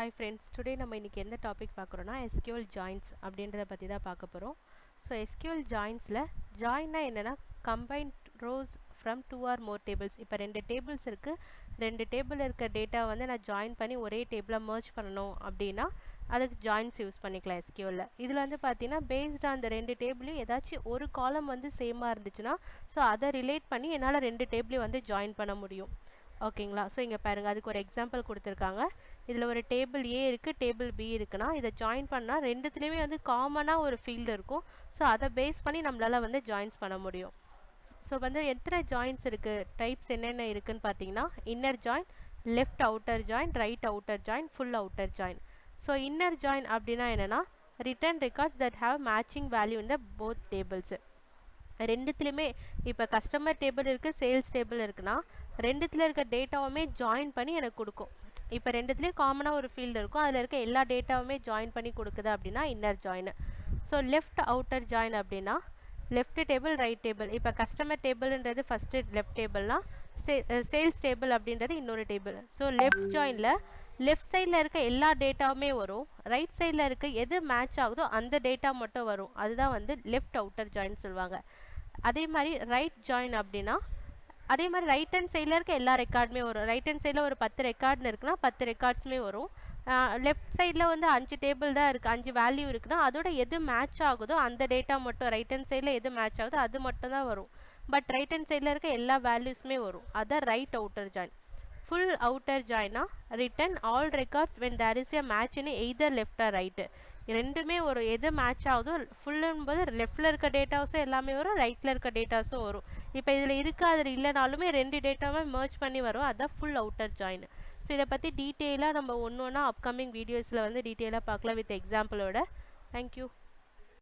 Hi friends, today நம்ம இன்னைக்கு எந்த டாபிக் பார்க்குறோம்னா SQL joins அப்படின்றத பற்றி தான் பார்க்க போகிறோம். ஸோ SQL joinsல ஜாயின்னா என்னென்னா combined rows from 2 or more tables. இப்போ ரெண்டு டேபிள்ஸ் இருக்குது, ரெண்டு டேபிள் இருக்க டேட்டா வந்து நான் ஜாயின் பண்ணி ஒரே டேபிளாக merge பண்ணணும் அப்படின்னா அதுக்கு ஜாயின்ஸ் யூஸ் பண்ணிக்கலாம் SQLல. இதில் வந்து பார்த்தீங்கன்னா பேஸ்ட் ஆன் அந்த ரெண்டு டேபிளையும் ஏதாச்சும் ஒரு காலம் வந்து சேமாக இருந்துச்சுன்னா ஸோ அதை ரிலேட் பண்ணி என்னால் ரெண்டு டேபிளையும் வந்து ஜாயின் பண்ண முடியும். ஓகேங்களா? ஸோ இங்கே பாருங்கள், அதுக்கு ஒரு எக்ஸாம்பிள் கொடுத்துருக்காங்க. இதில் ஒரு டேபிள் ஏ இருக்குது, டேபிள் பி இருக்குன்னா இதை ஜாயின் பண்ணால் ரெண்டுத்துலேயுமே வந்து காமனாக ஒரு ஃபீல்டு இருக்கும். ஸோ அதை பேஸ் பண்ணி நம்மளால் வந்து ஜாயின்ஸ் பண்ண முடியும். ஸோ வந்து எத்தனை ஜாயின்ஸ் இருக்குது, டைப்ஸ் என்னென்ன இருக்குதுன்னு பார்த்தீங்கன்னா inner join, left outer join, right outer join, full outer join. So inner join அப்படின்னா என்னென்னா return records that have matching value in the both tables. ரெண்டுத்துலேயுமே இப்போ கஸ்டமர் டேபிள் இருக்குது, சேல்ஸ் டேபிள் இருக்குன்னா ரெண்டுத்தில் இருக்க டேட்டாவுமே ஜாயின் பண்ணி எனக்கு கொடுக்கும். இப்போ ரெண்டுத்துலேயும் காமனாக ஒரு ஃபீல்டு இருக்கும், அதில் இருக்க எல்லா டேட்டாவுமே ஜாயின் பண்ணி கொடுக்குது அப்படின்னா inner join. So left outer join அப்படின்னா லெஃப்ட் டேபிள், ரைட் டேபிள். இப்போ கஸ்டமர் டேபிள்ன்றது ஃபஸ்ட்டு லெஃப்ட் டேபிள்னால் சேல்ஸ் டேபிள் அப்படின்றது இன்னொரு டேபிள். ஸோ லெஃப்ட் ஜாயினில் லெஃப்ட் சைடில் இருக்க எல்லா டேட்டாவுமே வரும், ரைட் சைடில் இருக்க எது மேட்ச் ஆகுதோ அந்த டேட்டா மட்டும் வரும். அதுதான் வந்து லெஃப்ட் அவுட்டர் ஜாயின் சொல்லுவாங்க. அதே மாதிரி ரைட் ஜாயின் அப்படின்னா அதே மாதிரி ரைட் ஹேண்ட் சைடில் இருக்க எல்லா ரெக்கார்டுமே வரும். ரைட் ஹேண்ட் சைடில் ஒரு 10 ரெக்கார்டுன்னு இருக்குன்னா 10 ரெக்கார்ட்ஸுமே வரும். லெஃப்ட் சைடில் வந்து 5 டேபிள் தான் இருக்குது, 5 வேல்யூ இருக்குன்னா அதோட எது மேட்ச் ஆகுதோ அந்த டேட்டா மட்டும், ரைட் ஹேண்ட் சைடில் எது மேட்ச் ஆகுதோ அது மட்டும் தான் வரும். பட் ரைட் ஹேண்ட் சைடில் இருக்க எல்லா வேல்யூஸுமே வரும். அதான் right outer join. Full outer ஜாயினா return all records when there is a match in either left or right. ரெண்டுமே வரும். எது மேட்ச் ஆகுதோ ஃபுல்லும்போது லெஃப்டில் இருக்க டேட்டாஸும் எல்லாமே வரும், ரைட்டில் இருக்க டேட்டாஸும் வரும். இப்போ இதில் இருக்க அதில் இல்லைனாலுமே ரெண்டு டேட்டாவே merge பண்ணி வரும். அதுதான் ஃபுல் அவுட்டர் ஜாயின். ஸோ இதை பற்றி டீட்டெயிலாக நம்ம ஒன்று ஒன்றா அப்கமிங் வீடியோஸில் வந்து டீட்டெயிலாக பார்க்கலாம் வித் எக்ஸாம்பிளோட. தேங்க்யூ.